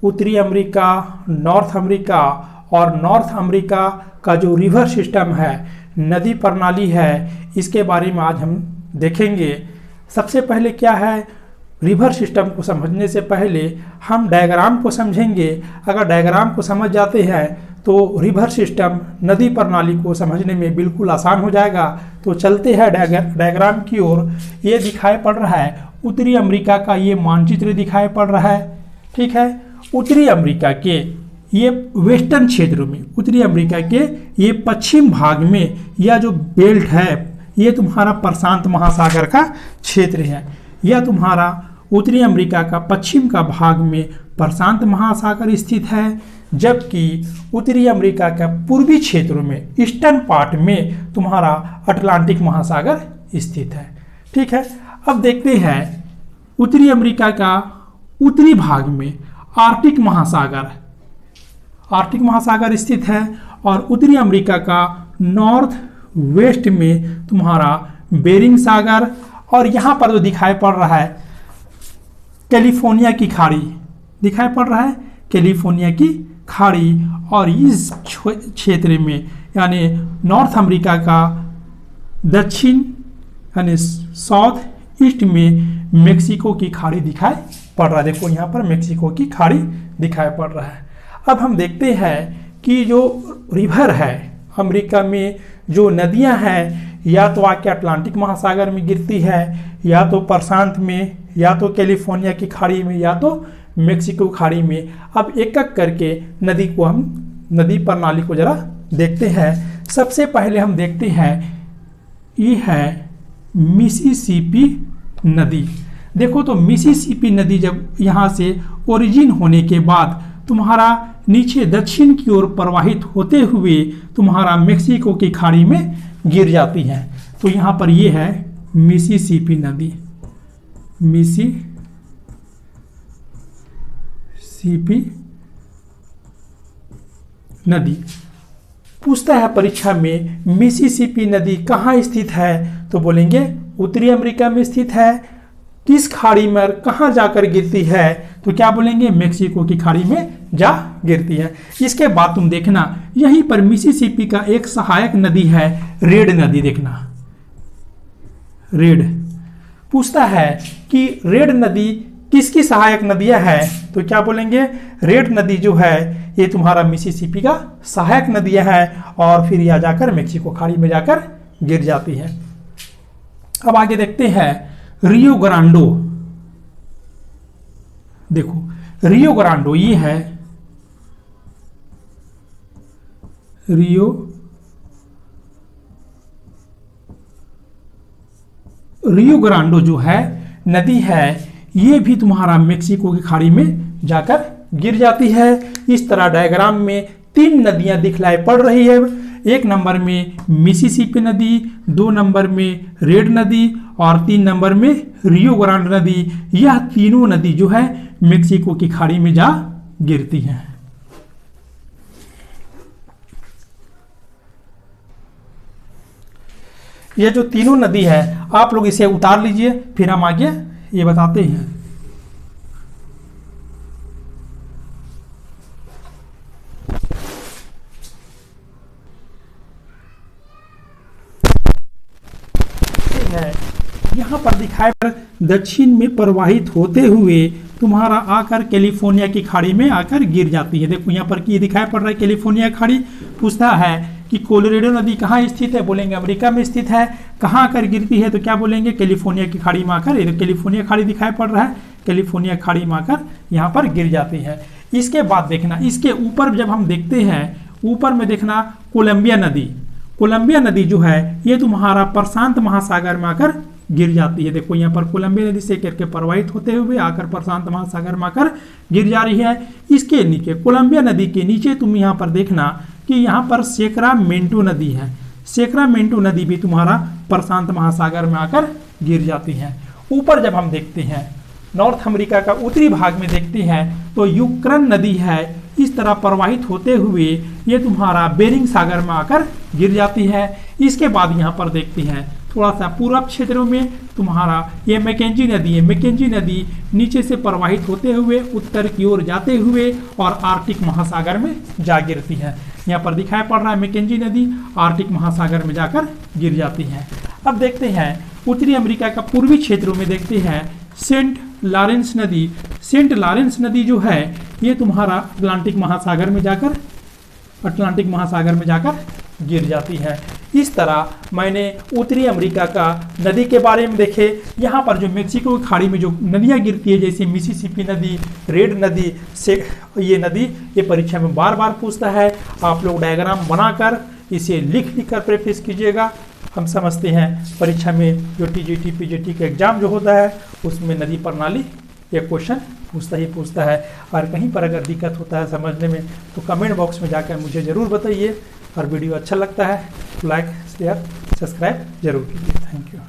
उत्तरी America, north America और north America का जो रिवर सिस्टम है, नदी प्रणाली है, इसके बारे में आज हम देखेंगे। सबसे पहले क्या है, रिवर सिस्टम को समझने से पहले हम डायग्राम को समझेंगे। अगर डायग्राम को समझ जाते हैं तो रिवर सिस्टम, नदी प्रणाली को समझने में बिल्कुल आसान हो जाएगा। तो चलते हैं डायग्राम की ओर। ये दिखाई पड़ रहा है उत्तरी अमेरिका का ये मानचित्र दिखाई पड़ रहा है, ठीक है। उत्तरी अमेरिका के ये वेस्टर्न क्षेत्र में, उत्तरी अमेरिका के ये पश्चिम भाग में यह जो बेल्ट है, ये तुम्हारा प्रशांत महासागर का क्षेत्र है। यह तुम्हारा उत्तरी अमेरिका का पश्चिम का भाग में प्रशांत महासागर स्थित है, जबकि उत्तरी अमेरिका का पूर्वी क्षेत्रों में, ईस्टर्न पार्ट में तुम्हारा अटलांटिक महासागर स्थित है, ठीक है। अब देखते हैं उत्तरी अमेरिका का उत्तरी भाग में आर्कटिक महासागर स्थित है और उत्तरी अमेरिका का नॉर्थ वेस्ट में तुम्हारा बेरिंग सागर, और यहाँ पर जो दिखाई पड़ रहा है कैलिफोर्निया की खाड़ी दिखाई पड़ रहा है, कैलिफोर्निया की खाड़ी। और इस क्षेत्र में यानी नॉर्थ अमेरिका का दक्षिण यानी साउथ ईस्ट में मेक्सिको की खाड़ी दिखाई पड़ रहा है। देखो यहाँ पर मेक्सिको की खाड़ी दिखाई पड़ रहा है। अब हम देखते हैं कि जो रिवर है अमेरिका में, जो नदियां हैं, या तो आके अटलांटिक महासागर में गिरती है, या तो प्रशांत में, या तो कैलिफोर्निया की खाड़ी में, या तो मेक्सिको खाड़ी में। अब एक एक करके नदी प्रणाली को जरा देखते हैं। सबसे पहले हम देखते हैं ये है मिसिसिपी नदी। देखो तो मिसिसिपी नदी जब यहाँ से ओरिजिन होने के बाद तुम्हारा नीचे दक्षिण की ओर प्रवाहित होते हुए तुम्हारा मेक्सिको की खाड़ी में गिर जाती है। तो यहाँ पर ये है मिसिसिपी नदी, मिसिसिपी नदी। पूछता है परीक्षा में मिसिसिपी नदी कहाँ स्थित है, तो बोलेंगे उत्तरी अमेरिका में स्थित है। किस खाड़ी में कहाँ जाकर गिरती है, तो क्या बोलेंगे मेक्सिको की खाड़ी में जा गिरती है। इसके बाद तुम देखना यहीं पर मिसिसिपी का एक सहायक नदी है रेड नदी। देखना रेड पूछता है कि रेड नदी किसकी सहायक नदियां है, तो क्या बोलेंगे रेड नदी जो है ये तुम्हारा मिसिसिपी का सहायक नदियां है और फिर यह जाकर मेक्सिको खाड़ी में जाकर गिर जाती है। अब आगे देखते हैं रियो ग्रांडो। देखो रियो ग्रांडो ये है रियो ग्रांडो जो है नदी है, ये भी तुम्हारा मेक्सिको की खाड़ी में जाकर गिर जाती है। इस तरह डायग्राम में 3 नदियां दिखलाई पड़ रही है। 1 नंबर में मिसिसिपी नदी, 2 नंबर में रेड नदी और 3 नंबर में रियो ग्रांडे नदी। यह तीनों नदी जो है मेक्सिको की खाड़ी में जा गिरती हैं। ये जो तीनों नदी है आप लोग इसे उतार लीजिए, फिर हम आगे ये बताते हैं। यहाँ पर दिखाए पर दक्षिण में प्रवाहित होते हुए तुम्हारा आकर कैलिफोर्निया की खाड़ी में आकर गिर जाती है। देखो यहाँ पर ये दिखाई पड़ रहा है कैलिफोर्निया खाड़ी। पूछता है कि कोलोराडो नदी कहाँ स्थित है, बोलेंगे अमेरिका में स्थित है। कहाँ आकर गिरती है, तो क्या बोलेंगे कैलिफोर्निया की खाड़ी में आकर। ये कैलिफोर्निया खाड़ी दिखाई पड़ रहा है, कैलिफोर्निया खाड़ी में आकर यहाँ पर गिर जाती है। इसके बाद देखना इसके ऊपर जब हम देखते हैं, ऊपर में देखना कोलंबिया नदी जो है ये तुम्हारा प्रशांत महासागर में आकर गिर जाती है। देखो यहाँ पर कोलंबिया नदी से करके प्रवाहित होते हुए आकर प्रशांत महासागर में आकर गिर जा रही है। इसके नीचे कोलंबिया नदी के नीचे तुम यहाँ पर देखना कि यहाँ पर सेक्रामेंटो नदी है। सेक्रामेंटो नदी भी तुम्हारा प्रशांत महासागर में आकर गिर जाती है। ऊपर जब हम देखते हैं नॉर्थ अमेरिका का उत्तरी भाग में देखते हैं तो यूक्रेन नदी है, इस तरह प्रवाहित होते हुए ये तुम्हारा बेरिंग सागर में आकर गिर जाती है। इसके बाद यहाँ पर देखते हैं थोड़ा सा पूर्व क्षेत्रों में तुम्हारा ये मैकेंजी नदी है। मैकेंजी नदी नीचे से प्रवाहित होते हुए उत्तर की ओर जाते हुए और आर्कटिक महासागर में जा गिरती है। यहाँ पर दिखाई पड़ रहा है मैकेंजी नदी आर्कटिक महासागर में जाकर गिर जाती है। अब देखते हैं उत्तरी अमेरिका का पूर्वी क्षेत्रों में देखते हैं सेंट लॉरेंस नदी। सेंट लॉरेंस नदी जो है ये तुम्हारा अटलांटिक महासागर में जाकर गिर जाती है। इस तरह मैंने उत्तरी अमेरिका का नदी के बारे में देखे। यहाँ पर जो मेक्सिको की खाड़ी में जो नदियाँ गिरती है जैसे मिसिसिपी नदी, रेड नदी से ये परीक्षा में बार बार पूछता है। आप लोग डायग्राम बनाकर इसे लिख कर प्रैक्टिस कीजिएगा। हम समझते हैं परीक्षा में जो टीजीटी पीजीटी का एग्जाम जो होता है उसमें नदी प्रणाली ये क्वेश्चन पूछता है। और कहीं पर अगर दिक्कत होता है समझने में तो कमेंट बॉक्स में जाकर मुझे ज़रूर बताइए। और वीडियो अच्छा लगता है तो लाइक शेयर सब्सक्राइब जरूर कीजिए। Thank you.